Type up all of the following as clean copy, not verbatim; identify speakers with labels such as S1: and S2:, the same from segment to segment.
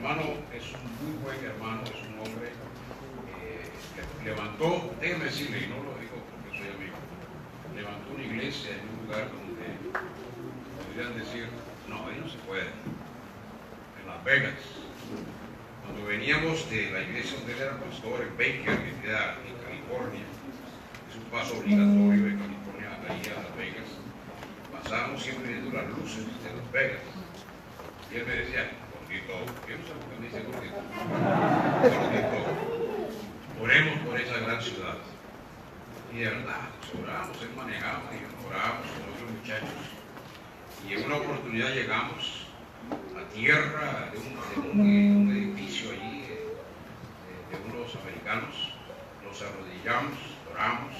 S1: hermano es un muy buen hermano, es un hombre que levantó, déjeme decirle, y no lo digo porque soy amigo, levantó una iglesia en un lugar donde podrían decir, no, ahí no se puede, en Las Vegas. Cuando veníamos de la iglesia donde él era pastor, en Baker, que queda en California, es un paso obligatorio de California ahí a Las Vegas, pasábamos siempre viendo las luces de Las Vegas. Y él me decía, gordito, yo no sé por qué me dice gordito, oremos por esa gran ciudad. Y de verdad, oramos, él manejaba y orábamos con otros muchachos. Y en una oportunidad llegamos a tierra de un edificio allí de unos americanos, nos arrodillamos, oramos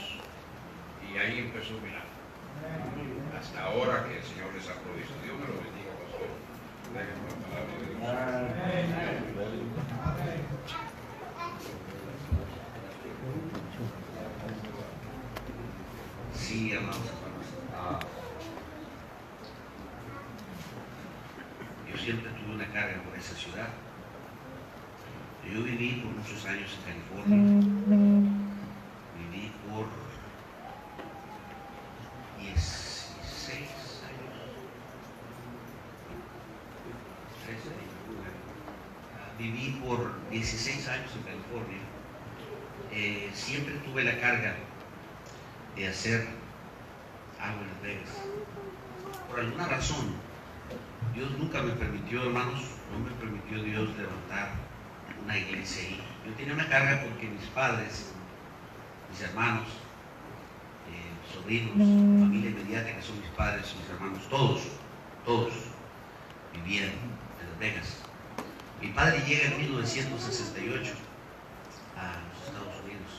S1: y ahí empezó un milagro. Hasta ahora que el Señor les ha provisto. Dios me lo bendiga, pastor. Déjenme la palabra de Dios.
S2: Sí, hermanos. Yo siempre tuve una carga por esa ciudad. Yo viví por muchos años en California. Viví por 16 años. 13 años. Viví por 16 años en California. Siempre tuve la carga de hacer algo en Las Vegas. Por alguna razón, Dios nunca me permitió, hermanos, no me permitió Dios levantar una iglesia ahí. Yo tenía una carga porque mis padres, mis hermanos, sobrinos, familia inmediata que son mis padres, mis hermanos, todos vivían en Las Vegas. Mi padre llega en 1968 a los Estados Unidos,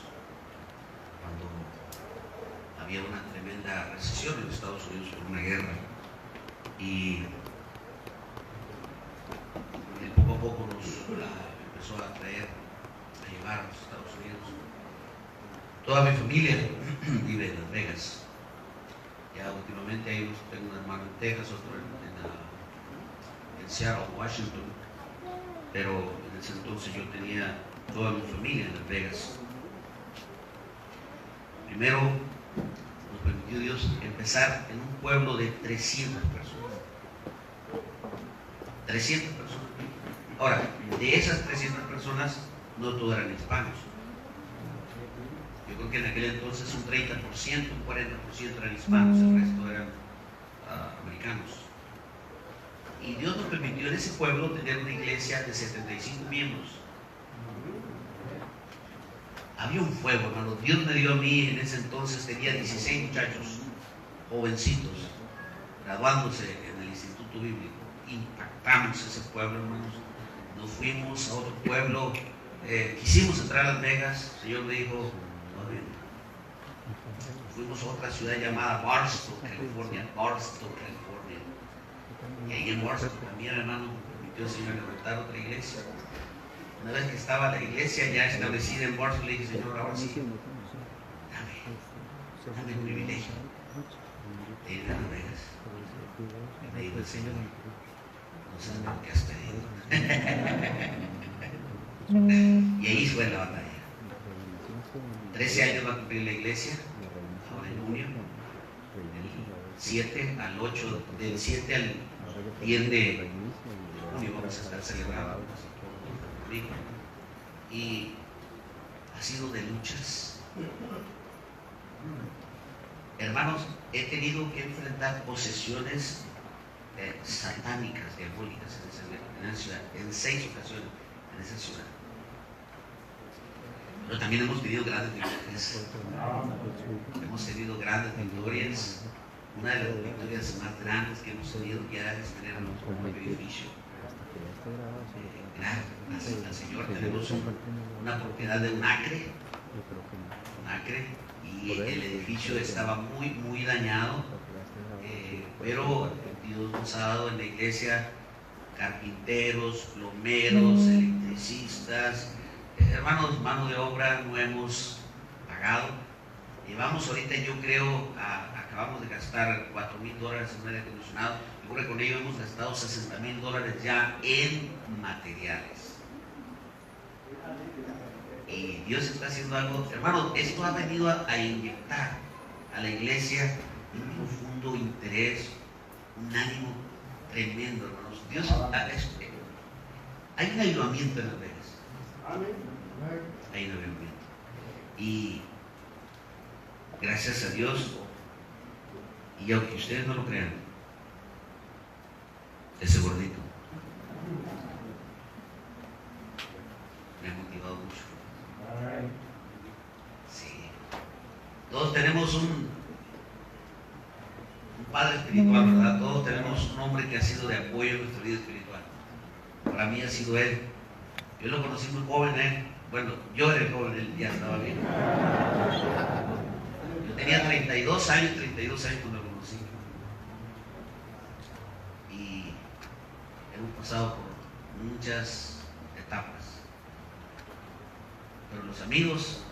S2: cuando había una tremenda recesión en los Estados Unidos por una guerra, y poco a poco nos empezó a traer, a llevar a los Estados Unidos. Toda mi familia vive en Las Vegas. Ya últimamente tengo un hermano en Texas, otro en Seattle, Washington, pero en ese entonces yo tenía toda mi familia en Las Vegas. Primero nos permitió Dios empezar en un pueblo de 300 personas. 300 personas. Ahora, de esas 300 personas, no todos eran hispanos. Yo creo que en aquel entonces un 30%, un 40% eran hispanos, el resto eran americanos. Y Dios nos permitió en ese pueblo tener una iglesia de 75 miembros. Había un fuego, hermano. Dios me dio a mí en ese entonces, tenía 16 muchachos, jovencitos, graduándose en el Instituto Bíblico. Impactamos ese pueblo, hermanos. Nos fuimos a otro pueblo, quisimos entrar a Las Vegas. El Señor me dijo, no ven. Fuimos a otra ciudad llamada Barstow, California. Y ahí en Barstow también, hermano, permitió el Señor levantar otra iglesia. Una vez que estaba la iglesia ya establecida en Barstow, le dije, Señor, ahora sí, dame el privilegio de ir a Las Vegas. Y me dijo el Señor, no sabes lo que has pedido. Y ahí fue la batalla. 13 años va a cumplir la iglesia, ahora en junio, del 7 al 8, del 7 al 10 de junio vamos a estar celebrando. Y ha sido de luchas. Hermanos, he tenido que enfrentar posesiones satánicas, diabólicas en esa ciudad, en 6 ocasiones en esa ciudad. Pero también hemos tenido grandes victorias. Hemos tenido grandes victorias. Una de las victorias más grandes que hemos tenido ya es tener nuestro propio edificio. Gracias al Señor tenemos una propiedad de un acre, y el edificio estaba muy dañado, pero Dios nos ha dado en la iglesia carpinteros, plomeros, electricistas, hermanos, mano de obra no hemos pagado. Llevamos ahorita, yo creo, acabamos de gastar $4,000 en un aire acondicionado. Recuerda, con ello hemos gastado $60,000 ya en materiales. Y Dios está haciendo algo. Hermano, esto ha venido a inyectar a la iglesia un profundo interés, un ánimo tremendo, hermanos. Dios, hay un avivamiento en Las Vegas. Hay un avivamiento. Y gracias a Dios, y aunque ustedes no lo crean, ese gordito me ha motivado mucho. Sí. Todos tenemos un padre espiritual, ¿verdad? Todos tenemos un hombre que ha sido de apoyo en nuestra vida espiritual. Para mí ha sido él. Yo lo conocí muy joven, ¿eh? Bueno, yo era joven, él ya estaba bien. Yo tenía 32 años cuando lo conocí. Y hemos pasado por muchas etapas. Pero los amigos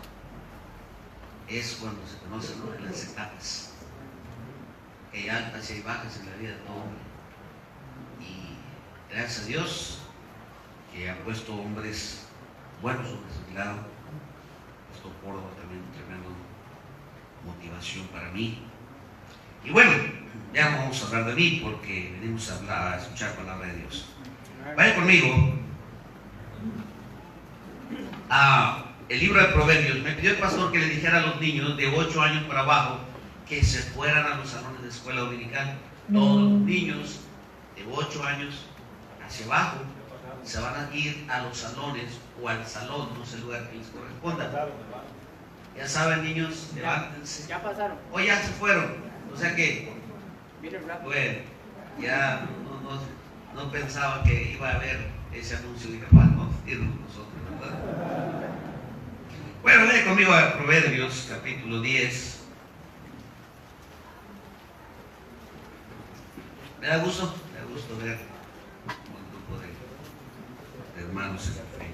S2: es cuando se conocen, ¿no? En las etapas. Que hay altas y hay bajas en la vida de todo hombre. Y gracias a Dios que ha puesto hombres buenos hombres a mi lado. Esto Córdoba también tremenda motivación para mí. Y bueno, ya no vamos a hablar de mí porque venimos a escuchar palabra de Dios. Vaya conmigo a el libro de Proverbios. Me pidió el pastor que le dijera a los niños de 8 años para abajo que se fueran a los salones de escuela dominical. Todos los niños de 8 años hacia abajo se van a ir a los salones o al salón, no sé el lugar que les corresponda. Ya saben, niños, levántense.
S3: Ya pasaron.
S2: O ya se fueron. O sea que, bueno, ya no pensaba que iba a haber ese anuncio. Dije, vamos a irnos nosotros, ¿verdad? Bueno, lee conmigo a Proverbios, capítulo 10. Me da gusto ver un grupo de hermanos en la fe.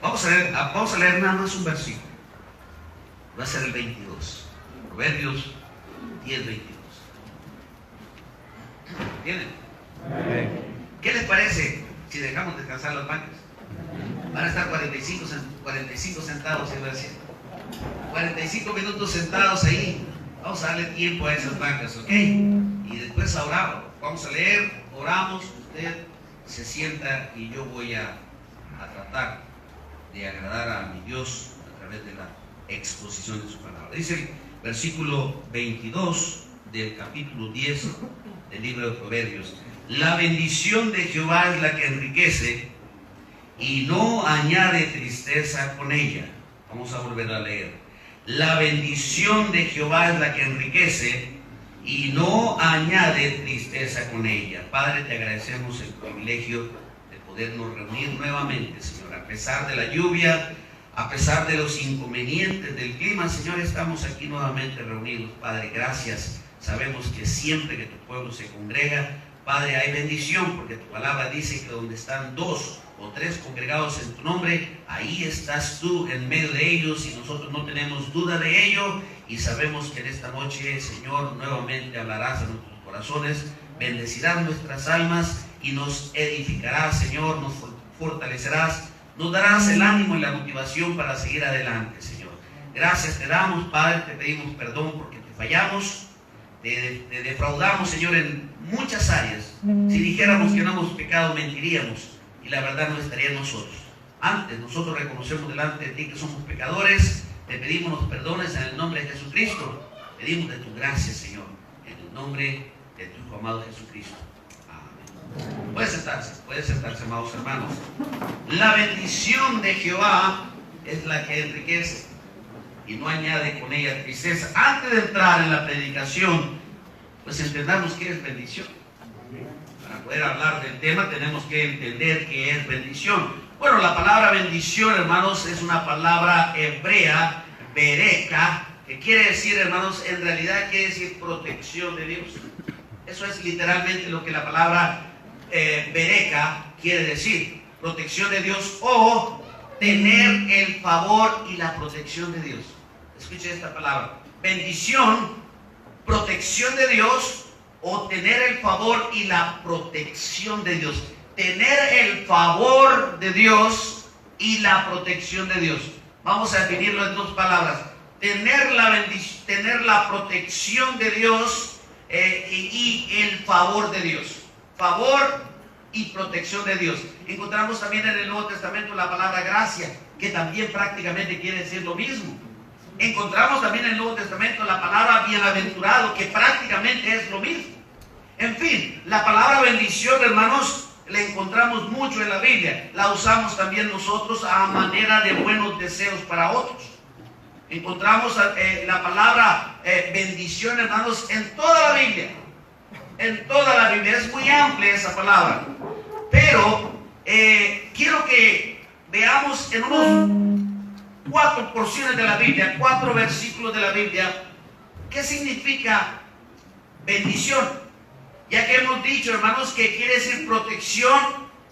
S2: Vamos a leer nada más un versículo. Va a ser el 22. Proverbios 10, 22. ¿Tienen? ¿Qué les parece si dejamos descansar las bancas? Van a estar 45 sentados, ¿sí? 45 minutos sentados ahí. Vamos a darle tiempo a esas bancas, ¿ok? Y después oramos. Vamos a leer, oramos, usted se sienta y yo voy a tratar de agradar a mi Dios a través de la exposición de su palabra. Dice el versículo 22 del capítulo 10 del libro de Proverbios: la bendición de Jehová es la que enriquece y no añade tristeza con ella. Vamos a volver a leer. La bendición de Jehová es la que enriquece y no añade tristeza con ella. Padre, te agradecemos el privilegio de podernos reunir nuevamente, Señor, a pesar de la lluvia, a pesar de los inconvenientes del clima. Señor, estamos aquí nuevamente reunidos. Padre, gracias. Sabemos que siempre que tu pueblo se congrega, Padre, hay bendición, porque tu palabra dice que donde están 2 o 3 congregados en tu nombre, ahí estás tú en medio de ellos, y nosotros no tenemos duda de ello, y sabemos que en esta noche, Señor, nuevamente hablarás a nuestros corazones, bendecirás nuestras almas y nos edificarás, Señor, nos fortalecerás, nos darás el ánimo y la motivación para seguir adelante, Señor. Gracias te damos, Padre, te pedimos perdón porque te fallamos, te defraudamos, Señor, en muchas áreas. Si dijéramos que no hemos pecado, mentiríamos, y la verdad no estaría en nosotros. Antes, nosotros reconocemos delante de ti que somos pecadores, te pedimos nos perdones en el nombre de Jesucristo, pedimos de tu gracia, Señor, en el nombre de tu Hijo amado Jesucristo. Amén. Puede sentarse, amados hermanos. La bendición de Jehová es la que enriquece y no añade con ella tristeza. Antes de entrar en la predicación, pues entendamos qué es bendición. Para poder hablar del tema tenemos que entender qué es bendición. Bueno, la palabra bendición, hermanos, es una palabra hebrea, bereka, que quiere decir, hermanos, en realidad quiere decir protección de Dios. Eso es literalmente lo que la palabra bereka quiere decir, protección de Dios, o tener el favor y la protección de Dios. Escuche esta palabra: bendición, protección de Dios o tener el favor y la protección de Dios. Tener el favor de Dios y la protección de Dios. Vamos a definirlo en dos palabras. Tener la protección de Dios y el favor de Dios. Favor y protección de Dios. Encontramos también en el Nuevo Testamento la palabra gracia, que también prácticamente quiere decir lo mismo. Encontramos también en el Nuevo Testamento la palabra bienaventurado, que prácticamente es lo mismo. En fin, la palabra bendición, hermanos, la encontramos mucho en la Biblia. La usamos también nosotros a manera de buenos deseos para otros. Encontramos la palabra bendición, hermanos, en toda la Biblia. En toda la Biblia. Es muy amplia esa palabra. Pero quiero que veamos en unos 4 porciones de la Biblia, 4 versículos de la Biblia, qué significa bendición. Ya que hemos dicho, hermanos, que quiere decir protección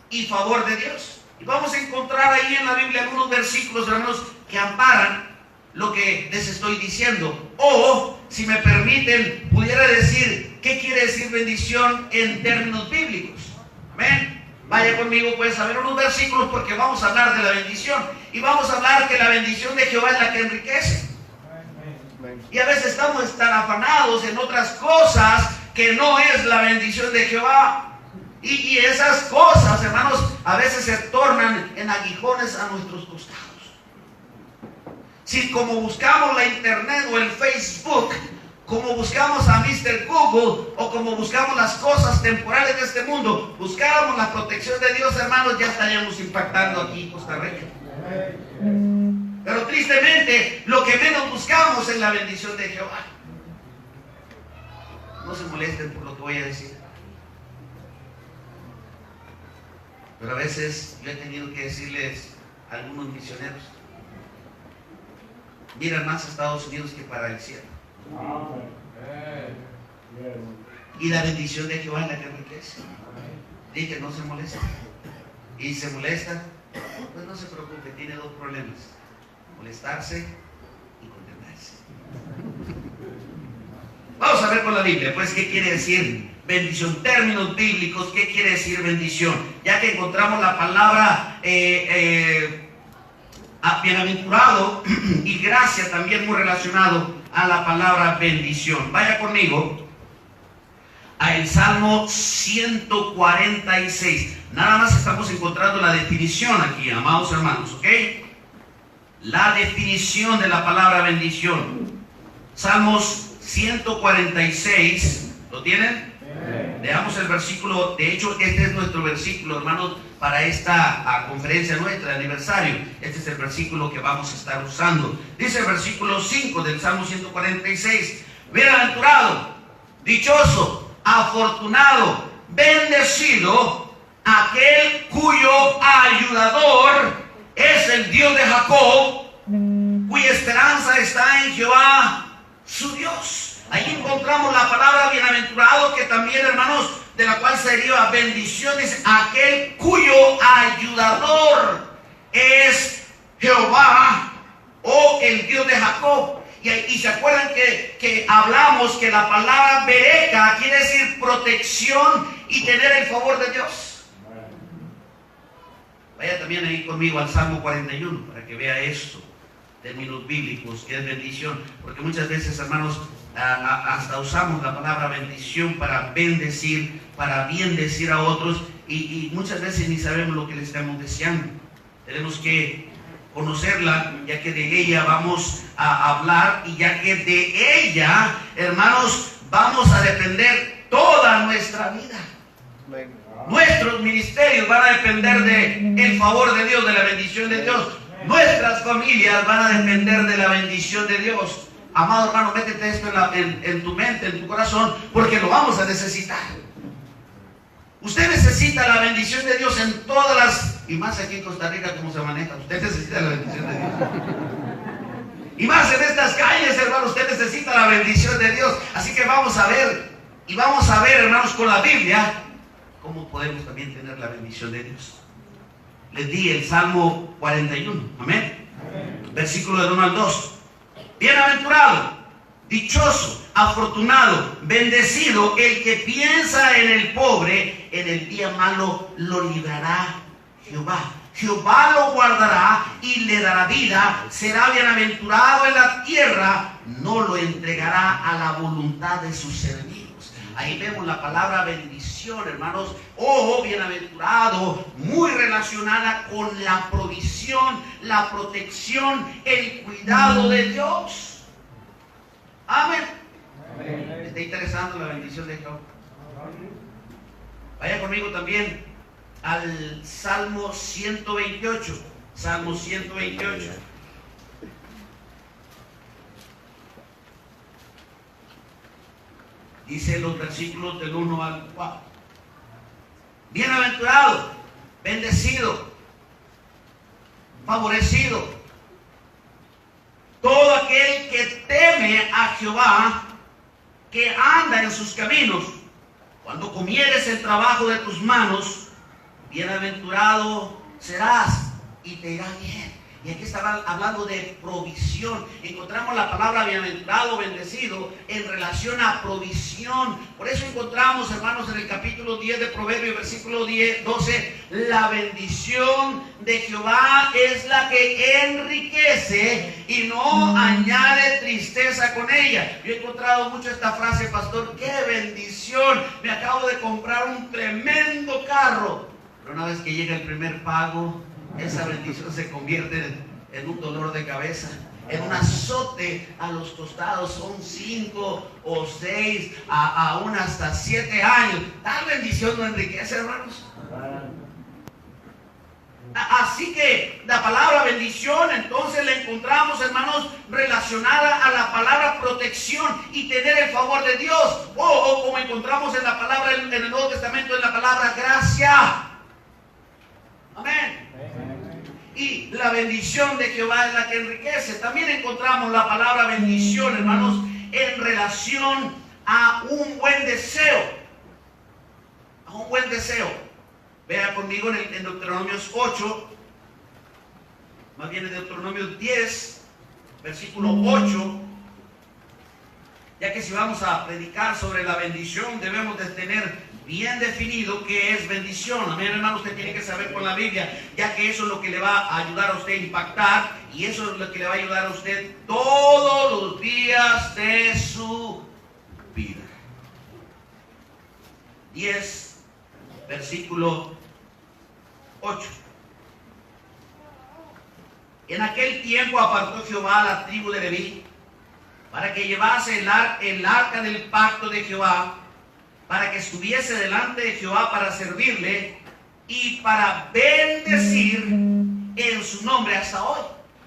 S2: y favor de Dios. Y vamos a encontrar ahí en la Biblia algunos versículos, hermanos, que amparan lo que les estoy diciendo. O, si me permiten, pudiera decir qué quiere decir bendición en términos bíblicos. Amén. Vaya conmigo pues a ver unos versículos, porque vamos a hablar de la bendición. Y vamos a hablar que la bendición de Jehová es la que enriquece. Y a veces estamos tan afanados en otras cosas que no es la bendición de Jehová. Y esas cosas, hermanos, a veces se tornan en aguijones a nuestros costados. Si como buscamos la internet o el Facebook, como buscamos a Mr. Google, o como buscamos las cosas temporales de este mundo, buscáramos la protección de Dios, hermanos, ya estaríamos impactando aquí en Costa Rica. Pero tristemente, lo que menos buscamos es la bendición de Jehová. No se molesten por lo que voy a decir. Pero a veces yo he tenido que decirles a algunos misioneros: miran más a Estados Unidos que para el cielo. Y la bendición de Jehová es la que enriquece. Dije, no se molesta. Y se molesta, pues no se preocupe, tiene 2 problemas: molestarse y condenarse. Vamos a ver con la Biblia, pues, qué quiere decir bendición, términos bíblicos, qué quiere decir bendición. Ya que encontramos la palabra bienaventurado y gracia también muy relacionado a la palabra bendición. Vaya conmigo al Salmo 146. Nada más estamos encontrando la definición aquí, amados hermanos, ¿ok? La definición de la palabra bendición. Salmos 146, ¿lo tienen? Leamos el versículo. De hecho, este es nuestro versículo, hermanos, para esta conferencia nuestra de aniversario. Este es el versículo que vamos a estar usando. Dice el versículo 5 del Salmo 146: bienaventurado, dichoso, afortunado, bendecido aquel cuyo ayudador es el Dios de Jacob, cuya esperanza está en Jehová su Dios. Ahí encontramos la palabra bienaventurado, que también, hermanos, de la cual se deriva bendiciones, aquel cuyo ayudador es Jehová o el Dios de Jacob. Y se acuerdan que hablamos que la palabra bereca quiere decir protección y tener el favor de Dios. Vaya también ahí conmigo al Salmo 41 para que vea esto, términos bíblicos, que es bendición. Porque muchas veces, hermanos, hasta usamos la palabra bendición para bendecir, para bien decir a otros, y muchas veces ni sabemos lo que le estamos deseando. Tenemos que conocerla, ya que de ella vamos a hablar, y ya que de ella, hermanos, vamos a depender toda nuestra vida. Nuestros ministerios van a depender del favor de Dios, de la bendición de Dios. Nuestras familias van a depender de la bendición de Dios. Amado hermano, métete esto en tu mente, en tu corazón, porque lo vamos a necesitar. Usted necesita la bendición de Dios en todas las, y más aquí en Costa Rica, ¿cómo se maneja? Usted necesita la bendición de Dios. Y más en estas calles, hermano, usted necesita la bendición de Dios. Así que vamos a ver, y vamos a ver, hermanos, con la Biblia, cómo podemos también tener la bendición de Dios. Les di el Salmo 41, amén. Versículo del 1 al 2. Bienaventurado,
S3: Dichoso, afortunado, bendecido el que piensa en el pobre, en el día malo lo librará Jehová. Jehová lo guardará y le dará vida, será bienaventurado en la tierra, no lo entregará a la voluntad de sus enemigos. Ahí vemos la palabra bendición, hermanos. Oh, bienaventurado, muy relacionada con la provisión, la protección, el cuidado de Dios. Amén. ¿Me está interesando la bendición de Jehová? Vaya conmigo también al Salmo 128. Salmo 128. Dice los versículos del 1 al 4. Bienaventurado, bendecido, favorecido todo aquel que teme a Jehová, que anda en sus caminos. Cuando comieres el trabajo de tus manos, bienaventurado serás y te irá bien. Y aquí está hablando de provisión. Encontramos la palabra bienaventurado, bendecido, en relación a provisión. Por eso encontramos, hermanos, en el capítulo 10 de Proverbios, versículo 12, la bendición de Jehová es la que enriquece y no añade tristeza con ella. Yo he encontrado mucho esta frase, pastor, qué bendición, me acabo de comprar un tremendo carro. Pero una vez que llega el primer pago, esa bendición se convierte en un dolor de cabeza, en un azote a los costados. Son 5 o 6, aún hasta 7 años. Tal bendición no enriquece, hermanos. Así que la palabra bendición entonces la encontramos, hermanos, relacionada a la palabra protección y tener el favor de Dios. O como encontramos en la palabra en el Nuevo Testamento, en la palabra gracia. Amén. Y la bendición de Jehová es la que enriquece. También encontramos la palabra bendición, hermanos, en relación a un buen deseo. A un buen deseo. Vea conmigo en Deuteronomios 8, más bien en Deuteronomios 10, versículo 8. Ya que si vamos a predicar sobre la bendición, debemos de tener bien definido qué es bendición. Amén, hermano, usted tiene que saber con la Biblia, ya que eso es lo que le va a ayudar a usted a impactar, y eso es lo que le va a ayudar a usted todos los días de su vida. 10, versículo 8. En aquel tiempo apartó Jehová a la tribu de Leví para que llevase el arca del pacto de Jehová, para que estuviese delante de Jehová para servirle y para bendecir en su nombre hasta hoy.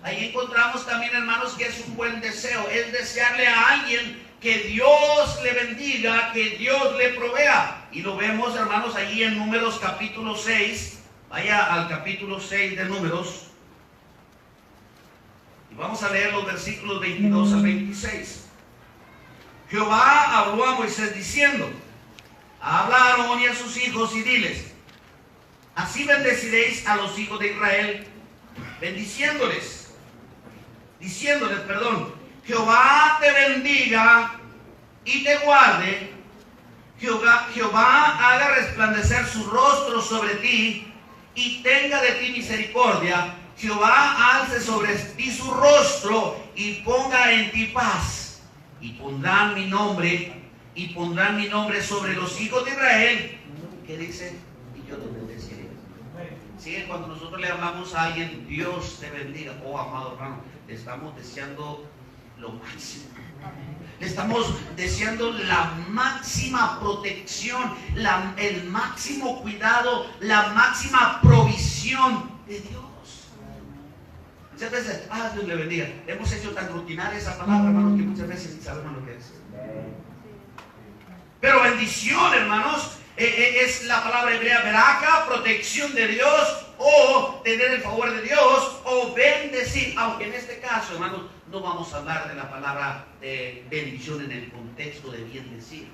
S3: Ahí encontramos también, hermanos, que es un buen deseo, es desearle a alguien que Dios le bendiga, que Dios le provea. Y lo vemos, hermanos, allí en Números capítulo 6. Vaya al capítulo 6 de Números. Y vamos a leer los versículos 22 al 26. Jehová habló a Moisés diciendo: habla a Aarón y a sus hijos y diles: así bendeciréis a los hijos de Israel, diciéndoles, Jehová te bendiga y te guarde, Jehová haga resplandecer su rostro sobre ti y tenga de ti misericordia, Jehová alce sobre ti su rostro y ponga en ti paz, y pondrán mi nombre sobre los hijos de Israel. ¿Qué dice? Y yo los bendeciré. Sigue, cuando nosotros le hablamos a alguien, Dios te bendiga. Oh, amado hermano, le estamos deseando lo máximo. Le estamos deseando la máxima protección, el máximo cuidado, la máxima provisión de Dios. Muchas veces, Dios le bendiga. Hemos hecho tan rutinaria esa palabra, hermanos, que muchas veces ni sabemos lo que es. Pero bendición, hermanos, es la palabra hebrea veraka, protección de Dios, o tener el favor de Dios, o bendecir. Aunque en este caso, hermanos, no vamos a hablar de la palabra de bendición en el contexto de bendecir.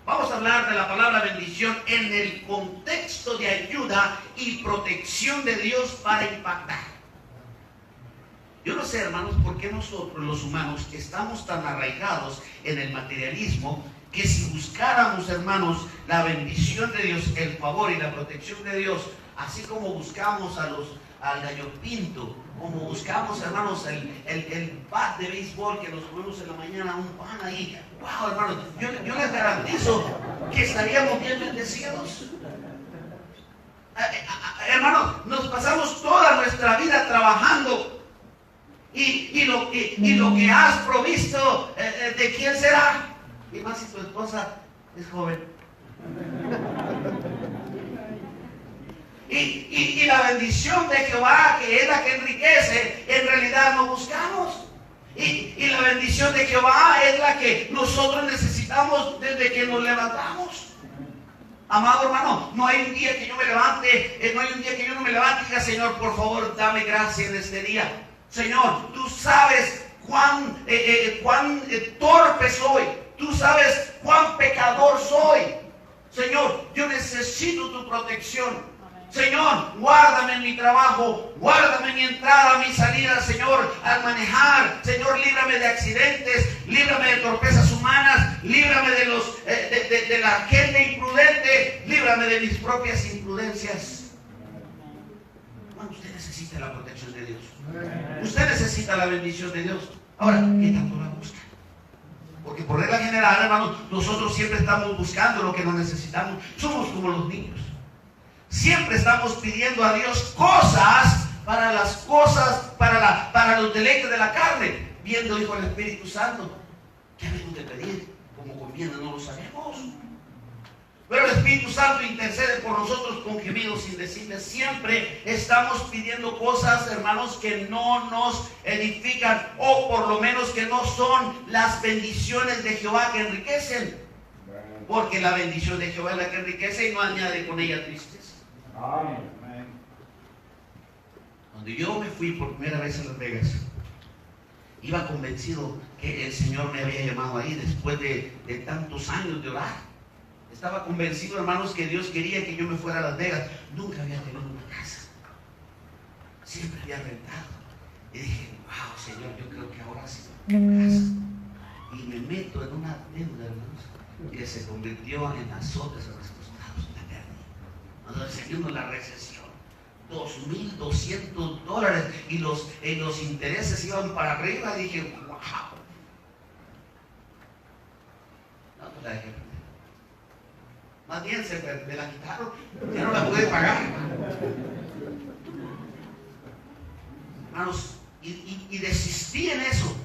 S3: Vamos a hablar de la palabra bendición en el contexto de ayuda y protección de Dios para impactar. Yo no sé, hermanos, por qué nosotros los humanos estamos tan arraigados en el materialismo, que si buscáramos, hermanos, la bendición de Dios, el favor y la protección de Dios, así como buscamos al gallo pinto, como buscamos, hermanos, el bat de béisbol que nos comemos en la mañana, un pan ahí, wow, hermanos, yo les garantizo que estaríamos bien bendecidos. Hermanos, nos pasamos toda nuestra vida trabajando. Y lo que has provisto, ¿de quién será? Y más si tu esposa es joven. Y la bendición de Jehová, que es la que enriquece, en realidad no buscamos. Y la bendición de Jehová es la que nosotros necesitamos desde que nos levantamos. Amado hermano, no hay un día que yo me levante, no hay un día que yo no me levante y diga, Señor, por favor, dame gracia en este día. Señor, tú sabes cuán torpe soy. Tú sabes cuán pecador soy. Señor, yo necesito tu protección. Señor, guárdame en mi trabajo, guárdame en mi entrada, mi salida, Señor, al manejar. Señor, líbrame de accidentes, líbrame de torpezas humanas, líbrame de la gente imprudente, líbrame de mis propias imprudencias. Bueno, usted necesita la protección de Dios. Usted necesita la bendición de Dios. Ahora, ¿qué tanto la busca? Porque por regla general, hermanos, nosotros siempre estamos buscando lo que no necesitamos. Somos como los niños. Siempre estamos pidiendo a Dios cosas para los deleites de la carne. Viendo, hijo del Espíritu Santo, ¿qué habemos de pedir? Como conviene, no lo sabemos. Pero el Espíritu Santo intercede por nosotros con gemidos indecibles. Siempre estamos pidiendo cosas, hermanos, que no nos edifican, o por lo menos que no son las bendiciones de Jehová que enriquecen. Porque la bendición de Jehová es la que enriquece y no añade con ella tristeza. Amén. Cuando yo me fui por primera vez a Las Vegas, iba convencido que el Señor me había llamado ahí después de tantos años de orar. Estaba convencido, hermanos, que Dios quería que yo me fuera a Las Vegas. Nunca había tenido una casa. Siempre había rentado. Y dije, wow, Señor, yo creo que ahora sí tengo una casa. Y me meto en una deuda, hermanos, que se convirtió en azotes a nuestros costados. La perdí. Cuando se vino la recesión, $2,200 y los intereses iban para arriba. Y dije, wow. No, pues la dejé perder. Más bien me la quitaron, ya no la pude pagar. Hermanos, y desistí en eso.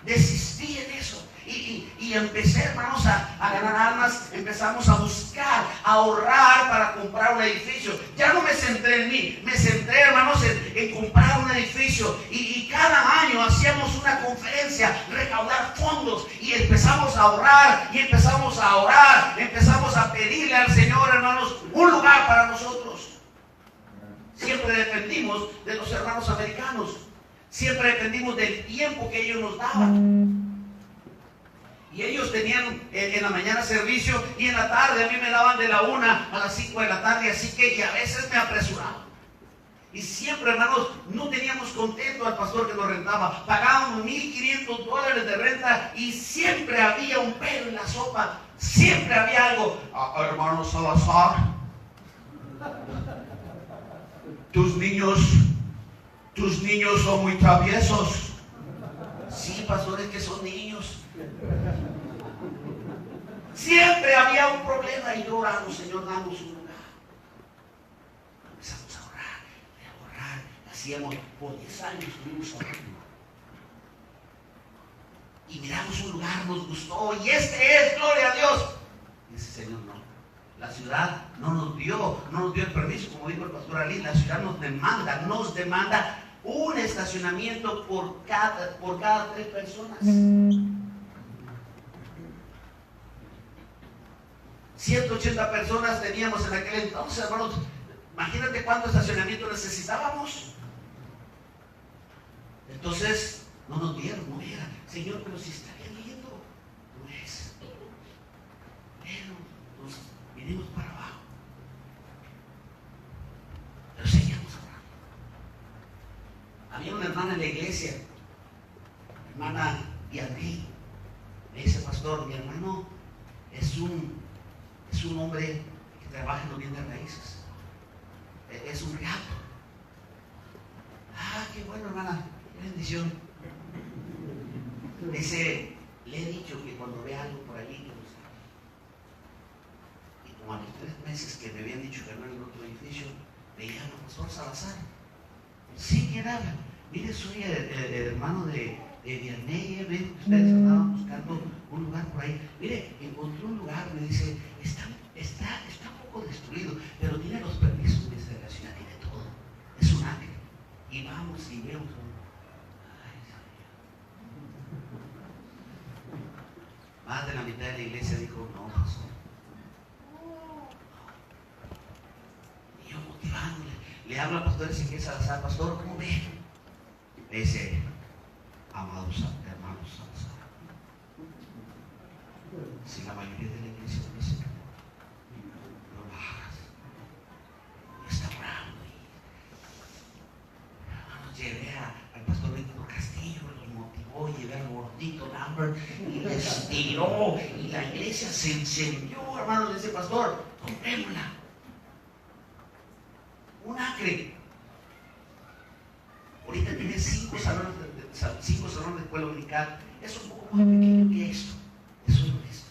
S3: Desistí en eso. Y empecé, hermanos, a ganar almas. Empezamos a buscar, a ahorrar para comprar un edificio. Ya no me centré en mí, me centré, hermanos, en comprar un edificio. Y cada año hacíamos una conferencia, recaudar fondos, y empezamos a ahorrar, y empezamos a orar, empezamos a pedirle al Señor, hermanos, un lugar para nosotros. Siempre dependimos de los hermanos americanos. Siempre dependimos del tiempo que ellos nos daban. Y ellos tenían en la mañana servicio, y en la tarde a mí me daban de la 1 a las 5 de la tarde, así que a veces me apresuraba. Y siempre, hermanos, no teníamos contento al pastor que nos rentaba. Pagábamos $1,500 de renta y siempre había un pelo en la sopa. Siempre había algo. Hermano Salazar, tus niños son muy traviesos. Sí, pastores, que son niños. Siempre había un problema y yo oramos, Señor, damos un lugar. Empezamos a ahorrar. Hacíamos por 10 años, estuvimos ahorrando. Y miramos un lugar, nos gustó, y este es, gloria a Dios. Y dice, Señor, no. La ciudad no nos dio el permiso, como dijo el pastor Ali. La ciudad nos demanda un estacionamiento por cada 3 personas. 180 personas teníamos en aquel entonces, hermanos. Imagínate cuánto estacionamiento necesitábamos. Entonces, no nos dieron, no era. Señor, pero si está bien lindo. No es. Pero nos vinimos para abajo. Pero seguíamos Había una hermana en la iglesia, hermana Dianey. Me dice, pastor, mi hermano es un hombre que trabaja en los bienes raíces. Es un realtor. Ah, qué bueno, hermana, qué bendición. Dice, le he dicho que cuando vea algo por allí, que busque. Y como a los 3 meses que me habían dicho que no en el otro edificio, me llama pastor Salazar. Sí, ¿quién habla? Mire, soy el hermano de Dianey, ven, ustedes andaban buscando un lugar por ahí. Mire, encontré un lugar, me dice, está un poco destruido, pero tiene los permisos de la ciudad, tiene todo. Es un ángel. Y vamos y vemos. Ay, Señor. Más de la mitad de la iglesia dijo, no, pastor. Y yo motivándole, le hablo al pastor Ezequiel Salazar, pastor, ¿cómo ve? Me dice, amados hermanos Salazar, si la mayoría de la iglesia me dice, no lo hagas, está orando. Llevé al pastor Víctor Castillo, los motivó, llevé al gordito Lambert y les tiró, y la iglesia se encendió, hermanos, de ese pastor, comprémosla. Un acre. Ahorita tiene 5 salones de escuela dominical. Es un poco más pequeño que esto. Eso es honesto.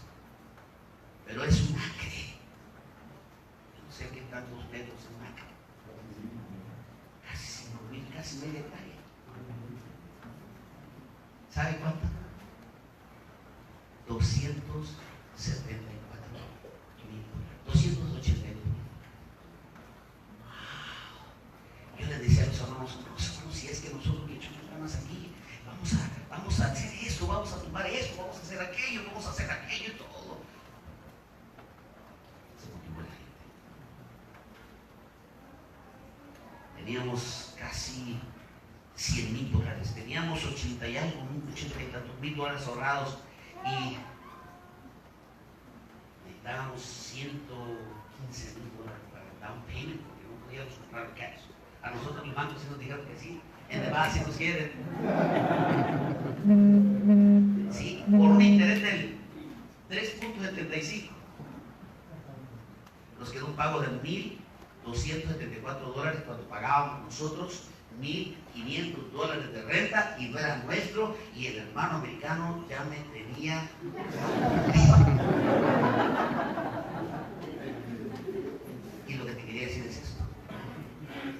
S3: Pero es un acre. Yo no sé qué tantos metros es un acre. Casi 5,000, casi media hectárea. ¿Sabe cuánto? 280,000. Yo les decía a los hermanos, si es que nosotros le echamos ganas aquí, vamos a hacer esto, vamos a tumbar esto, vamos a hacer aquello y todo. Se motivó la gente. Teníamos casi $100,000, teníamos 80 y tantos mil dólares ahorrados y necesitábamos $115,000 para el down payment porque no podíamos comprar cash. A nosotros los bancos sí nos dijeron que sí, en Nevada si nos quieren. Sí, por un interés del 3.75. Nos quedó un pago de $1,274 cuando pagábamos nosotros $1,500 de renta y no era nuestro, y el hermano americano ya me tenía arriba. Y lo que te quería decir es esto.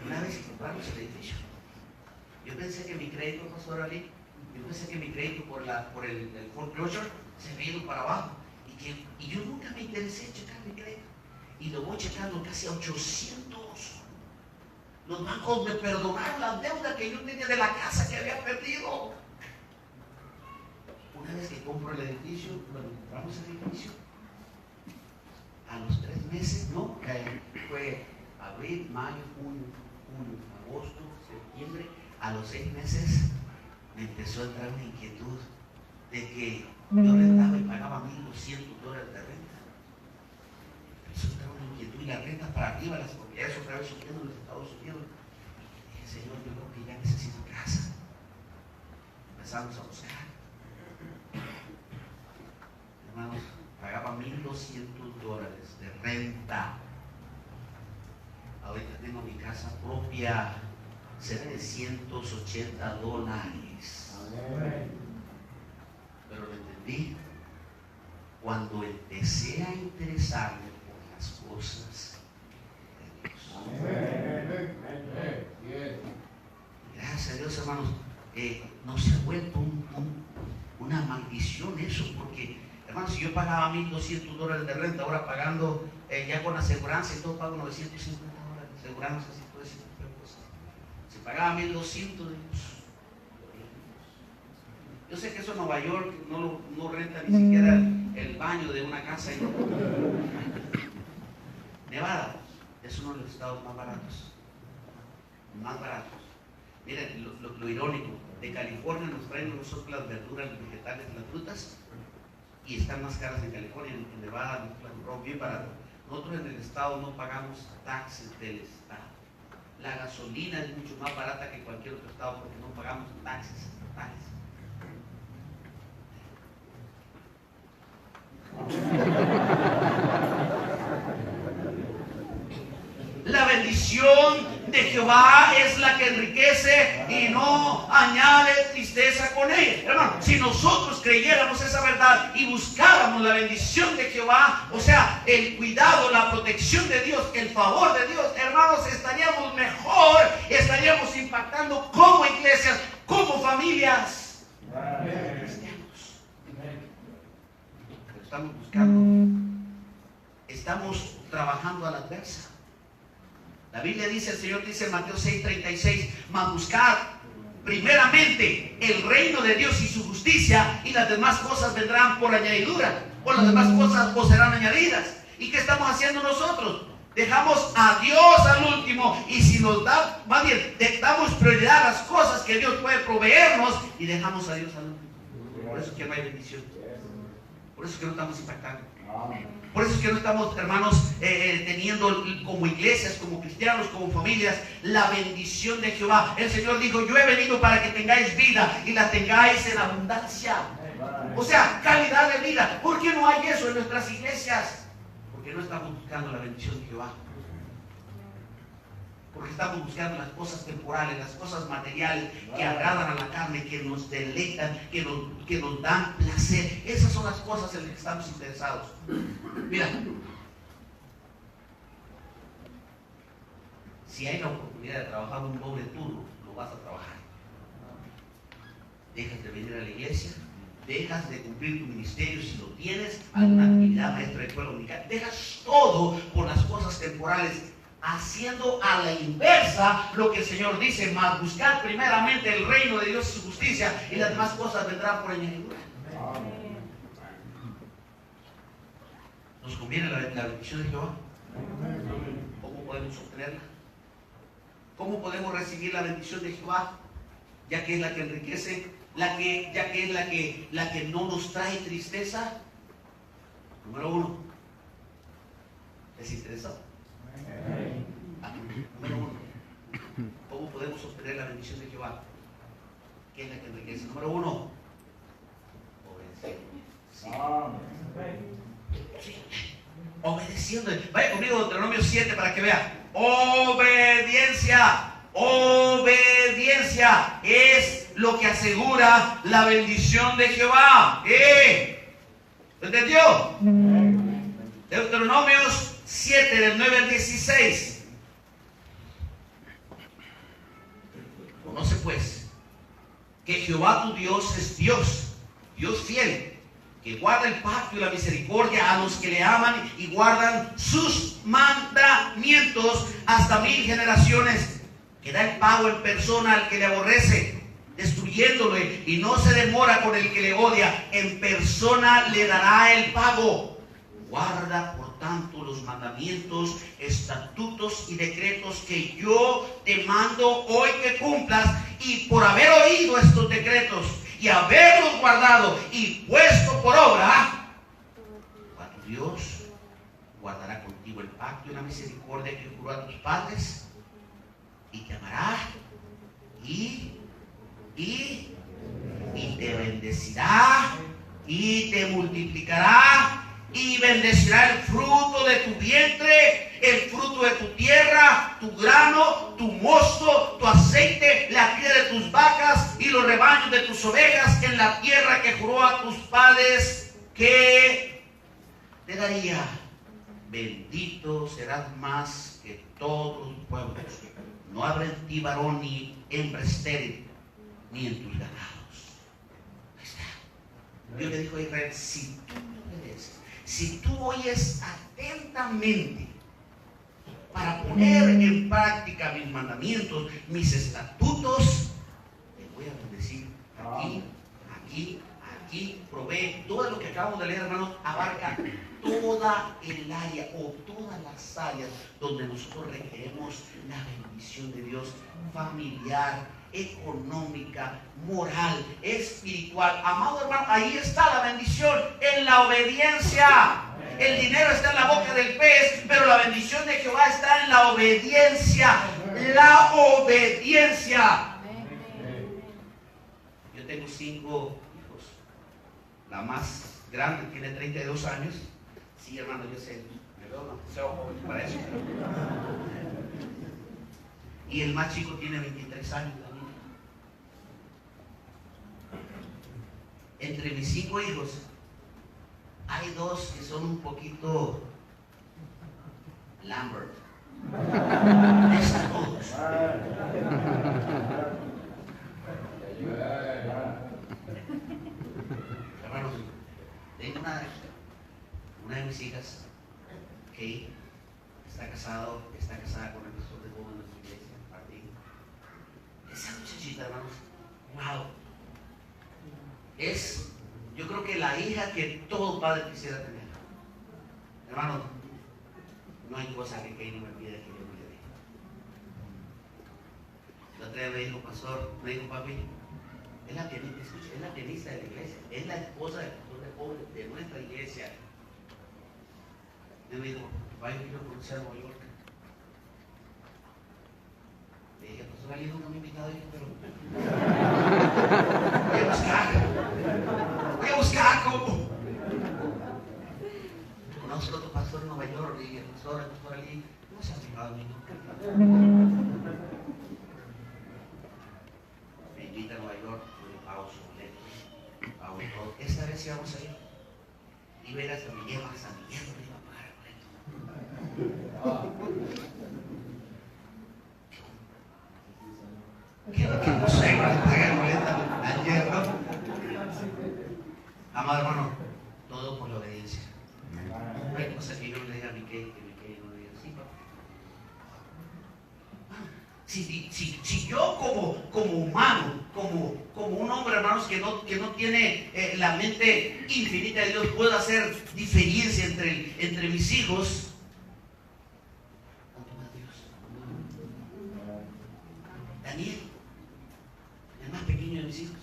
S3: Una vez que compramos el edificio, yo pensé que mi crédito, pastor Ali, por el foreclosure se me iba para abajo, y yo nunca me interesé en checar mi crédito, y lo voy checando casi a 800. Los bancos me perdonaron la deuda que yo tenía de la casa que había perdido. Una vez que compro el edificio, compramos el edificio, a los 3 meses, no, fue abril, mayo, junio, agosto, septiembre, a los 6 meses me empezó a entrar una inquietud de que yo rentaba y pagaba $1,200 de renta. Empezó a entrar una inquietud y la renta para arriba, las propiedades otra vez subiendo, los estados subiendo. Dije, Señor, yo creo que ya necesito casa. Empezamos a buscar. Hermanos, pagaba $1,200 de renta. Ahorita tengo mi casa propia, $780. Pero lo entendí cuando empecé a interesarme por las cosas de Dios. Gracias a Dios, hermanos, no se ha vuelto una maldición eso, porque, hermanos, si yo pagaba $1,200 de renta, ahora pagando ya con aseguranza y todo, pago $950. Aseguranza, así todo ese tipo de cosas. Se pagaba $1,200. Yo sé que eso en Nueva York no renta ni siquiera el baño de una casa. Nevada es uno de los estados más baratos. Miren, lo irónico, de California nos traen nosotros las verduras, los vegetales, las frutas, y están más caras en California. En Nevada nos las compramos bien barato. Nosotros en el estado no pagamos taxes del estado. La gasolina es mucho más barata que cualquier otro estado porque no pagamos taxes estatales. La bendición de Jehová es la que enriquece y no añade tristeza con ella. Hermano, si nosotros creyéramos esa verdad y buscáramos la bendición de Jehová, o sea, el cuidado, la protección de Dios, el favor de Dios, hermanos, estaríamos mejor, estaríamos impactando como iglesias, como familias. Cristianos. Pero estamos buscando, estamos trabajando a la adversa. La Biblia dice, el Señor dice en Mateo 6:36, mas buscad primeramente el reino de Dios y su justicia, y las demás cosas vendrán por añadidura, o las demás cosas os serán añadidas. ¿Y qué estamos haciendo nosotros? Dejamos a Dios al último, y si nos da, más bien, damos prioridad a las cosas que Dios puede proveernos, y dejamos a Dios al último. Por eso es que no hay bendición. Por eso es que no estamos impactando. Por eso es que no estamos, hermanos, teniendo como iglesias, como cristianos, como familias, la bendición de Jehová. El Señor dijo, yo he venido para que tengáis vida y la tengáis en abundancia. O sea, calidad de vida. ¿Por qué no hay eso en nuestras iglesias? Porque no estamos buscando la bendición de Jehová. Porque estamos buscando las cosas temporales, las cosas materiales que agradan a la carne, que nos deleitan, que nos dan placer. Esas son las cosas en las que estamos interesados. Mira, si hay la oportunidad de trabajar un doble turno, lo vas a trabajar. Dejas de venir a la iglesia, dejas de cumplir tu ministerio si lo tienes, alguna actividad maestra de escuela dominical, dejas todo por las cosas temporales, haciendo a la inversa lo que el Señor dice, mas buscar primeramente el reino de Dios y su justicia, y las demás cosas vendrán por añadidura. ¿Nos conviene la bendición de Jehová? ¿Cómo podemos obtenerla? ¿Cómo podemos recibir la bendición de Jehová? Ya que es la que enriquece, ya que es la que no nos trae tristeza. Número 1. ¿Les interesa? Número 1. ¿Cómo podemos obtener la bendición de Jehová? ¿Qué es la que enriquece? Número 1. Obedeciendo. Sí. Obedeciendo. Vaya conmigo a Deuteronomio 7 para que vea. Obediencia. Obediencia es lo que asegura la bendición de Jehová. ¿Entendió? Deuteronomios 7 del 9 al 16. Conoce pues que Jehová tu Dios es Dios, Dios fiel, que guarda el pacto y la misericordia a los que le aman y guardan sus mandamientos hasta 1000 generaciones, que da el pago en persona al que le aborrece, destruyéndole, y no se demora con el que le odia, en persona le dará el pago. Guarda por tanto los mandamientos, estatutos y decretos que yo te mando hoy que cumplas, y por haber oído estos decretos y haberlos guardado y puesto por obra, a tu Dios guardará contigo el pacto y la misericordia que juró a tus padres, y te amará y te bendecirá y te multiplicará, y bendecirá el fruto de tu vientre, el fruto de tu tierra, tu grano, tu mosto, tu aceite, la cría de tus vacas y los rebaños de tus ovejas, en la tierra que juró a tus padres que te daría. Bendito serás más que todos los pueblos. No habrá en ti varón ni hembra estéril, ni en tus ganados. Ahí está. Dios le dijo a Israel, si tú me obedeces, si tú oyes atentamente para poner en práctica mis mandamientos, mis estatutos, te voy a bendecir. Aquí provee. Todo lo que acabamos de leer, hermanos, abarca toda el área o todas las áreas donde nosotros requeremos la bendición de Dios: familiar, económica, moral, espiritual. Amado hermano, ahí está la bendición, en la obediencia. El dinero está en la boca del pez, pero la bendición de Jehová está en la obediencia. La obediencia. Yo tengo 5 hijos. La más grande tiene 32 años. Sí, hermano, yo sé. Me veo demasiado joven para eso. Y el más chico tiene 23 años también. Entre mis 5 hijos hay 2 que son un poquito Lambert. Todos. Hermanos, tengo una de mis hijas, Kate, está casada con el pastor de joven de nuestra iglesia, Martín. Esa muchachita, hermanos, wow. Es, yo creo que la hija que todo padre quisiera tener. Hermano, no hay cosa que Kate no me pida que yo no le dé. La otra vez me dijo, pastor, me dijo, papi, es la pianista, escucha, es la pianista de la iglesia, es la esposa del pastor de joven de nuestra iglesia. Y me dijo, papá, yo quiero conocer a Nueva York. Le dije, pastor, alguien nunca me ha invitado, pero voy a buscar cómo. Conozco a tu pastor en Nueva York. Le dije, el pastor allí, no se ha fijado en mí nunca. Me invita a Nueva York, yo le pago su boleto, pago todo. Esta vez sí vamos a ir. Y verás, hasta me lleva, le iba a pagar el boleto. Que no sé, pagar el boleto ayer, ¿no? Amado hermano, todo por la obediencia. No hay cosa que yo le diga a mi que no le diga sí, papá. Si yo como humano, como un hombre, hermanos, que no tiene la mente infinita de Dios, puedo hacer diferencia entre mis hijos, ¿cuánto más Dios? Daniel, el más pequeño de mis hijos,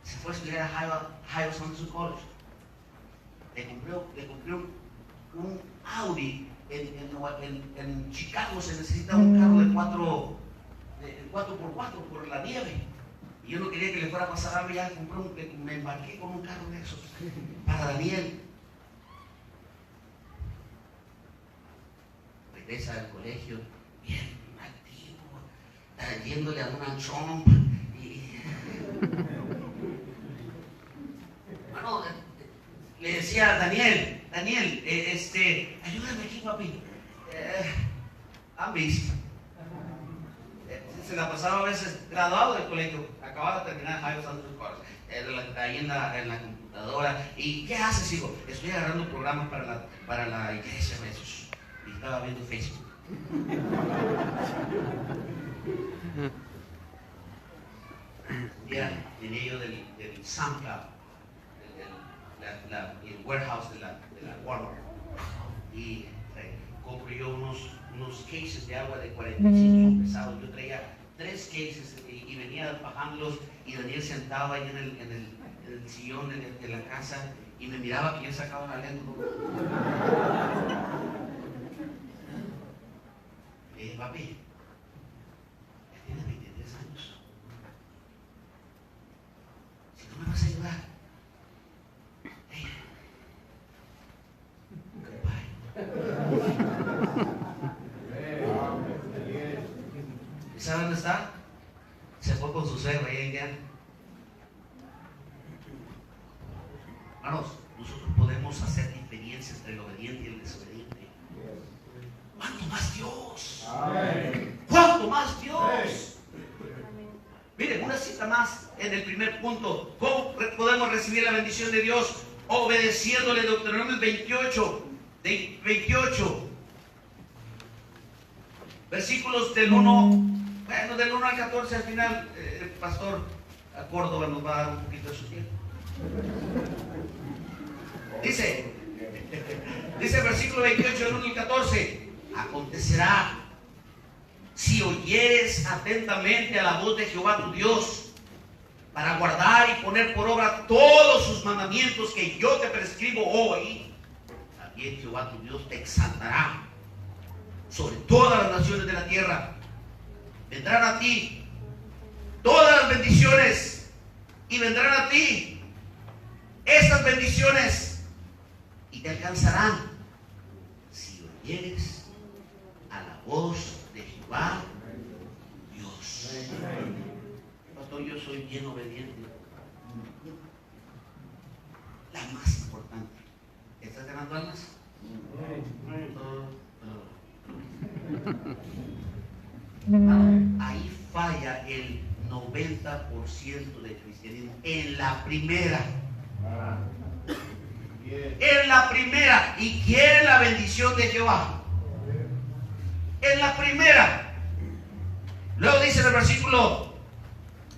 S3: se fue a estudiar a Ohio Central College. Le compré un Audi. En Chicago se necesita un carro de 4x4 por la nieve. Y yo no quería que le fuera a pasar algo, ya me embarqué con un carro de esos para Daniel. Regresa del colegio, bien activo, yéndole a Donald Trump. Bueno, le decía a Daniel, ayúdame aquí, papi. I'm busy. Se la pasaba a veces graduado del colegio, acababa de terminar Ohio Central College, ahí en la computadora. ¿Y qué haces, hijo? Estoy agarrando programas para la iglesia, esos. Y estaba viendo Facebook. Un día venía yo del SoundCloud, el warehouse de la Walmart, y compro yo unos cases de agua de 45 pesados. Yo traía 3 cases y venía bajándolos, y Daniel sentaba ahí en el sillón de la casa y me miraba que yo sacaba la lengua. Le dije, papi, ya tienes 23 años. Si no me vas a ayudar, ¿y sabe dónde está? Se fue con su suegra ahí en Indiana. Hermanos, nosotros podemos hacer diferencia entre el obediente y el desobediente. ¿Cuánto más Dios? ¿Cuánto más Dios? Miren, una cita más en el primer punto. ¿Cómo podemos recibir la bendición de Dios? Obedeciéndole. Deuteronomio 28, versículos del 1 al 14. Al final el pastor Córdoba nos va a dar un poquito de su tiempo. Dice el versículo 28 del 1 al 14: acontecerá, si oyeres atentamente a la voz de Jehová tu Dios, para guardar y poner por obra todos sus mandamientos que yo te prescribo hoy, también Jehová tu Dios te exaltará sobre todas las naciones de la tierra, vendrán a ti todas las bendiciones y vendrán a ti estas bendiciones y te alcanzarán si oyeres a la voz de Jehová Dios. Pastor, yo soy bien obediente. La más importante. ¿Estás ganando almas? Ahí falla el 90% del cristianismo. En la primera. En la primera. Y quieren la bendición de Jehová. En la primera. Luego dice en el versículo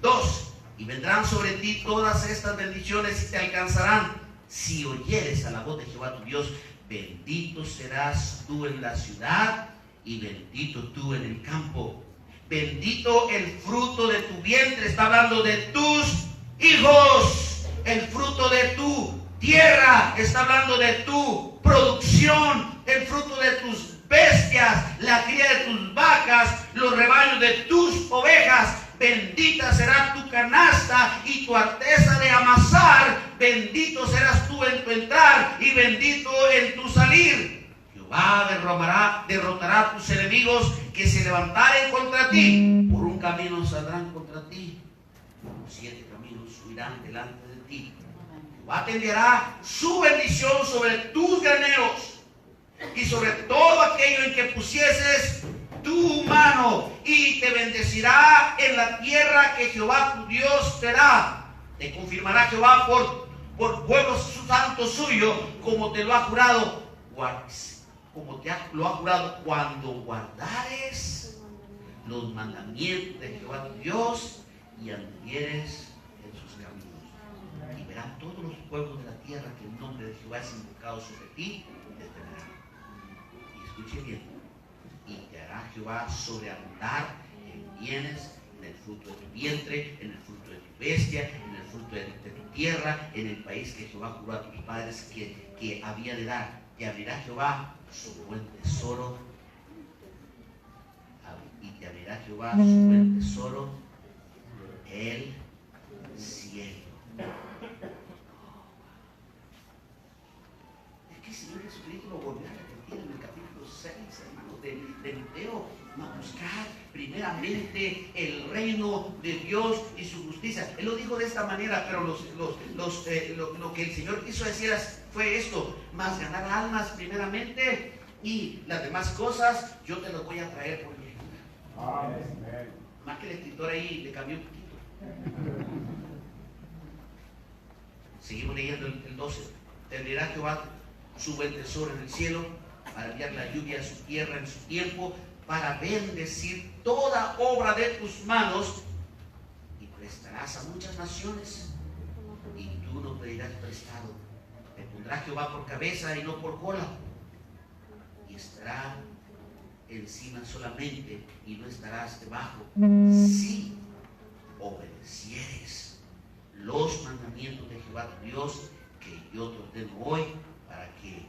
S3: 2: y vendrán sobre ti todas estas bendiciones y te alcanzarán si oyeres a la voz de Jehová tu Dios. Bendito serás tú en la ciudad y bendito tú en el campo. Bendito el fruto de tu vientre. Está hablando de tus hijos. El fruto de tu tierra. Está hablando de tu producción. El fruto de tus bestias. La cría de tus vacas. Los rebaños de tus ovejas. Bendita será tu canasta y tu arteza de amasar. Bendito serás tú en tu entrar y bendito en tu salir. Jehová derrotará a tus enemigos que se levantaren contra ti. Por un camino saldrán contra ti, por 7 caminos huirán delante de ti. Jehová te enviará su bendición sobre tus graneros y sobre todo aquello en que pusieses tu mano, y te bendecirá en la tierra que Jehová tu Dios te da. Te confirmará Jehová por pueblo santo suyo, como te lo ha jurado, lo ha jurado, cuando guardares los mandamientos de Jehová tu Dios y anduvieres en sus caminos. Y verán todos los pueblos de la tierra que el nombre de Jehová es invocado sobre ti, te temerán. Y escuche bien: y te hará Jehová sobreabundar en bienes, en el fruto de tu vientre, en el fruto de tu bestia, en el fruto de tu tierra, en el país que Jehová juró a tus padres que había de dar. Te abrirá Jehová su buen tesoro, y te abrirá Jehová su buen tesoro, el cielo. Es que el Señor Jesucristo lo volvió a repetir en el capítulo 6, hermanos, de Mateo: a buscar primeramente el reino de Dios y su justicia. Él lo dijo de esta manera, pero lo que el Señor quiso decir fue esto: más ganar almas primeramente, y las demás cosas yo te las voy a traer por mi ayuda. Más que el escritor ahí le cambió un poquito. Seguimos leyendo el 12. Tendrá Jehová su buen tesoro en el cielo, para enviar la lluvia a su tierra en su tiempo, para bendecir toda obra de tus manos, y prestarás a muchas naciones, y tú no pedirás prestado. Te pondrá Jehová por cabeza y no por cola, y estará encima solamente y no estarás debajo, si obedecieres los mandamientos de Jehová tu Dios, que yo te ordeno hoy, para que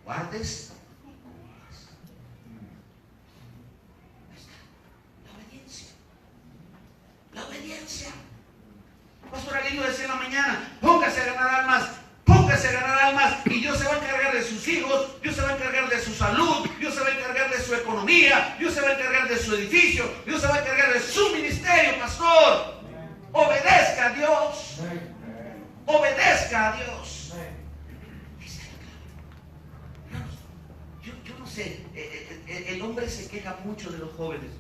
S3: guardes y cumplas. Ahí está, la obediencia. La obediencia. Pastor Alillo decía en la mañana: póngase a ganar almas, póngase a ganar almas, y Dios se va a encargar de sus hijos, Dios se va a encargar de su salud, Dios se va a encargar de su economía, Dios se va a encargar de su edificio, Dios se va a encargar de su ministerio. Pastor, obedezca a Dios. Obedezca a Dios. Yo no sé, el hombre se queja mucho de los jóvenes,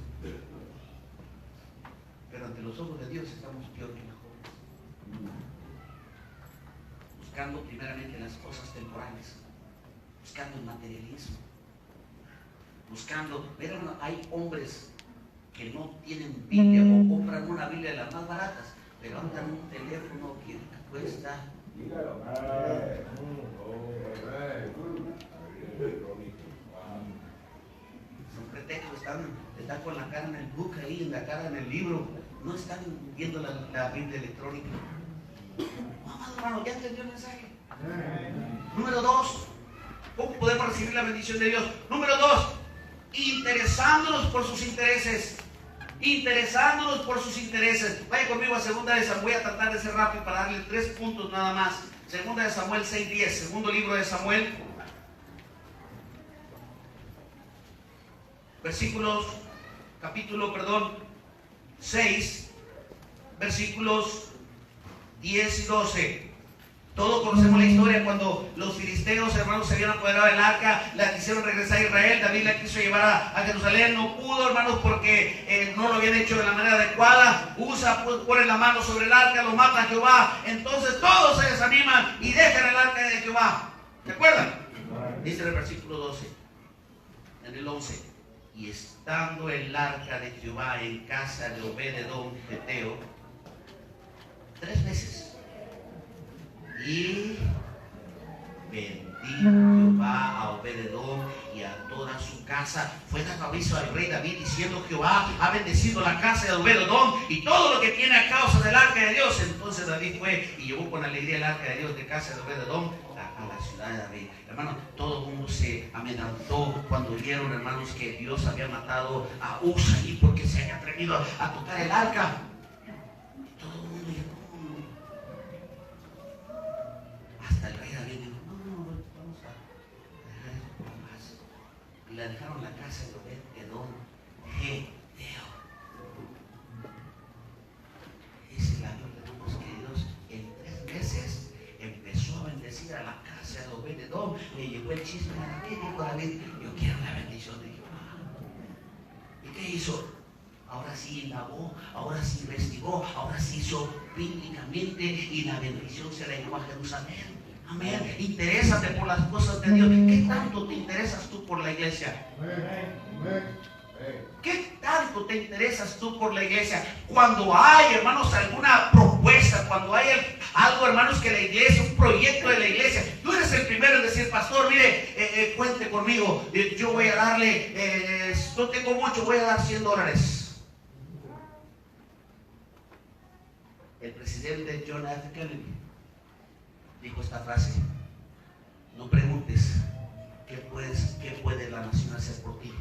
S3: pero ante los ojos de Dios estamos peor que los jóvenes. Buscando primeramente las cosas temporales, buscando el materialismo, buscando, verán, hay hombres que no tienen Biblia o compran una Biblia de las más baratas, pero andan un teléfono que cuesta. Son pretextos, están con la cara en el book ahí, en la cara en el libro, no están viendo la Biblia electrónica. Amado hermano, ¿ya entendió el mensaje? Número 2, ¿cómo podemos recibir la bendición de Dios? Número 2, interesándonos por sus intereses. interesándonos por sus intereses. Vaya conmigo a 2 de Samuel, voy a tratar de ser rápido para darle 3 puntos nada más. 2 de Samuel 6:10, segundo libro de Samuel, capítulo 6, versículos 10 y 12. Todos conocemos la historia cuando los filisteos, hermanos, se habían apoderado del arca, la quisieron regresar a Israel. David la quiso llevar a Jerusalén, no pudo, hermanos, porque no lo habían hecho de la manera adecuada. Usa, pone la mano sobre el arca, lo mata a Jehová. Entonces todos se desaniman y dejan el arca de Jehová. ¿Se acuerdan? Dice en el versículo 12, en el 11: y estando el arca de Jehová en casa de Obed-edom geteo 3 veces. Y bendijo Jehová a Obed-edom y a toda su casa. Fue dado aviso al rey David diciendo: Jehová ha bendecido la casa de Obed-edom y todo lo que tiene a causa del arca de Dios. Entonces David fue y llevó con alegría el arca de Dios de casa de Obed-edom a la ciudad de David. Hermanos, todo el mundo se amedrentó cuando vieron, hermanos, que Dios había matado a Usa y porque se había atrevido a tocar el arca. Todo el mundo llegó. Hasta el rey David dijo: no, vamos a dejar esto por paz. Y la dejaron en la casa de Obed-edom geteo. Dice la Biblia, hermanos queridos, en 3 meses empezó a bendecir a la casa de Obed-edom. Le llegó el chisme a David, dijo David: yo quiero la bendición de Jehová. ¿Y qué hizo? Ahora sí indagó, ahora sí investigó, ahora sí hizo bíblicamente y la bendición se la llevó a Jerusalén. Amén. Interésate por las cosas de Dios. ¿Qué tanto te interesas tú por la iglesia? ¿Qué tanto te interesas tú por la iglesia? Cuando hay, hermanos, alguna propuesta, cuando hay algo, hermanos, que la iglesia, un proyecto de la iglesia, tú eres el primero en decir: pastor, mire, cuente conmigo, yo voy a darle, no tengo mucho, voy a dar $100. El presidente John F. Kennedy dijo esta frase: no preguntes qué puede la nación hacer por ti,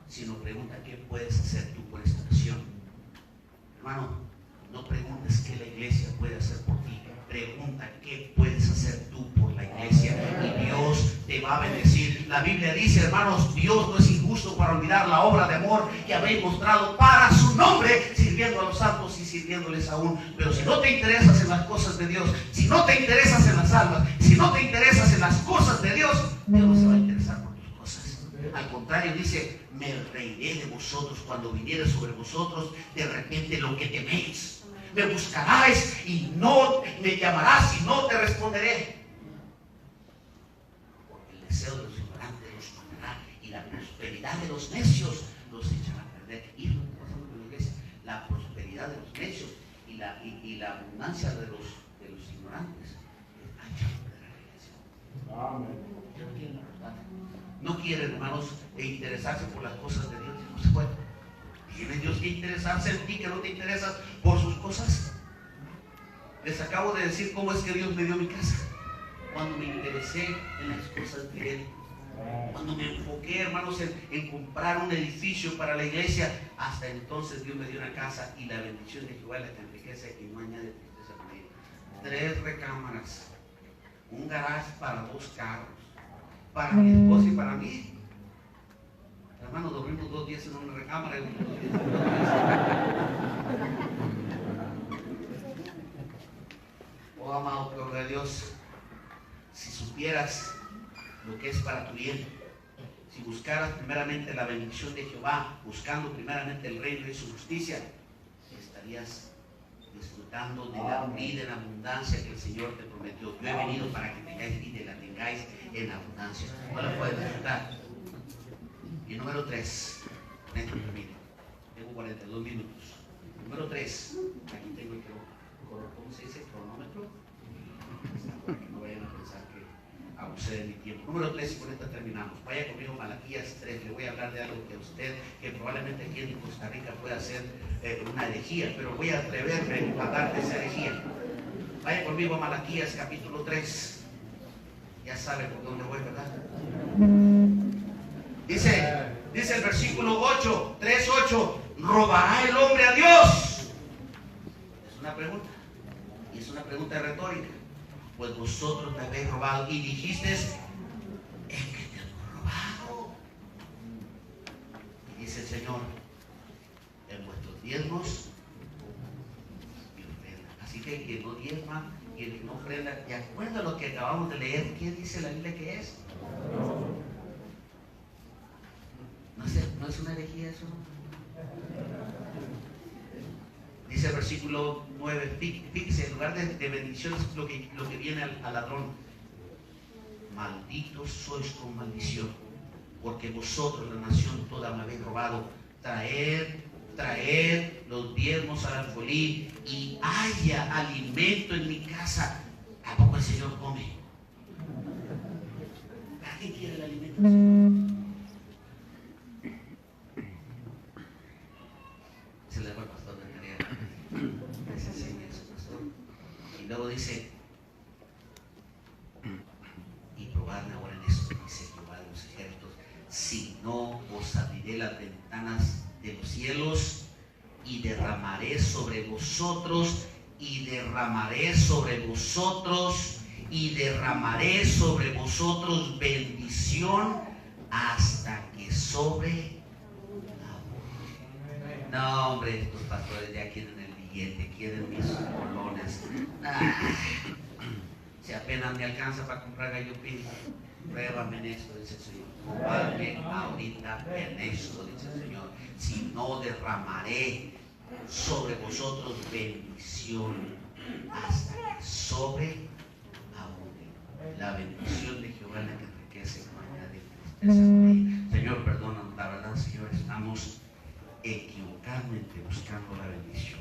S3: sino pregunta qué puedes hacer tú por esta nación. Hermano, no preguntes qué la iglesia puede hacer por ti, pregunta qué puedes hacer tú por la iglesia y Dios te va a bendecir. La Biblia dice, hermanos, Dios no es injusto para olvidar la obra de amor que habéis mostrado para su nombre, sirviendo a los santos y sirviéndoles aún. Pero si no te interesas en las cosas de Dios, si no te interesas en las almas, si no te interesas en las cosas de Dios, Dios no se va a interesar por tus cosas. Al contrario, dice: me reiré de vosotros cuando viniere sobre vosotros de repente lo que teméis. Me buscarás y no me llamarás y no te responderé. Porque el deseo de los ignorantes los matará y la prosperidad de los necios los echará a perder. Y lo que pasa con la iglesia: la prosperidad de los necios y la abundancia de los ignorantes echan a perder la iglesia. Amén. No quieren, hermanos, interesarse por las cosas de Dios. No se puede. ¿Tiene Dios que interesarse en ti que no te interesas por sus cosas? Les acabo de decir cómo es que Dios me dio mi casa. Cuando me interesé en las cosas de Él. Cuando me enfoqué, hermanos, en comprar un edificio para la iglesia. Hasta entonces Dios me dio una casa y la bendición de Jehová es la que enriquece y no añade tristeza con ella. 3 recámaras. Un garage para 2 carros. Para mi esposa y para mí. Hermano, dormimos 2 días en una recámara y 2 días en otra. Oh, amado pueblo de Dios, si supieras lo que es para tu bien, si buscaras primeramente la bendición de Jehová, buscando primeramente el reino y su justicia, estarías disfrutando de la vida en abundancia que el Señor te prometió. Yo he venido para que tengáis vida y la tengáis en abundancia. No la puedes disfrutar. Y número 3, tengo 42 minutos. Número 3, aquí tengo el ¿cómo se dice? Cronómetro. Para que no vayan a pensar que abusé de mi tiempo. Número 3, y con esta terminamos. Vaya conmigo, Malaquías 3. Le voy a hablar de algo que usted, que probablemente aquí en Costa Rica pueda hacer una herejía, pero voy a atreverme a hablar de esa herejía. Vaya conmigo a Malaquías capítulo 3. Ya sabe por dónde voy, ¿verdad? Dice Dice el versículo 8, 3:8, ¿robará el hombre a Dios? Es una pregunta. Y es una pregunta retórica. Pues vosotros me habéis robado y dijiste, ¿en qué te hemos robado? Y dice el Señor, en vuestros diezmos y ofrendas. Así que quien no diezma y el que no ofrenda, de acuerdo a lo que acabamos de leer, ¿qué dice la Biblia que es? ¿No es una herejía eso? Dice el versículo 9, fíjese, en lugar de bendiciones, lo que viene al ladrón. Malditos sois con maldición, porque vosotros, la nación toda, me habéis robado. Traed los diezmos al alfolí y haya alimento en mi casa. ¿A poco el Señor come? ¿A quién quiere el alimento? Se le fue al pastor de María. Les enseña eso, pastor. Y luego dice, y probadme ahora en esto, dice Jehová de los ejércitos, si no os abriré las ventanas de los cielos y derramaré sobre vosotros, y derramaré sobre vosotros, y derramaré sobre vosotros bendición hasta que sobre. No, hombre, estos pastores ya quieren el billete, quieren mis colones. Si apenas me alcanza para comprar gallo pinto, pruébame en esto, dice el Señor. Pruébame ahorita en esto, dice el Señor. Si no, derramaré sobre vosotros bendición hasta que sobre abunde. La bendición de Jehová es la que enriquece con añade tristeza. Señor, perdónanos, la verdad, Señor, estamos equivocadamente buscando la bendición.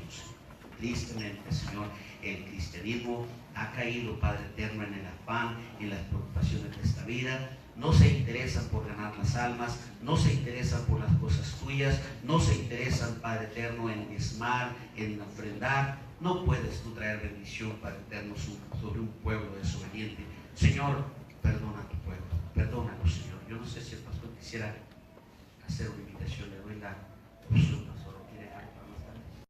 S3: Tristemente, Señor, el cristianismo ha caído, Padre eterno, en el afán y en las preocupaciones de esta vida. No se interesan por ganar las almas, no se interesan por las cosas tuyas, no se interesan, Padre eterno, en diezmar, en ofrendar. No puedes tú traer bendición, Padre eterno, sobre un pueblo desobediente. Señor, perdona a tu pueblo, perdónalo, Señor. Yo no sé si el pastor quisiera hacer una invitación, le doy la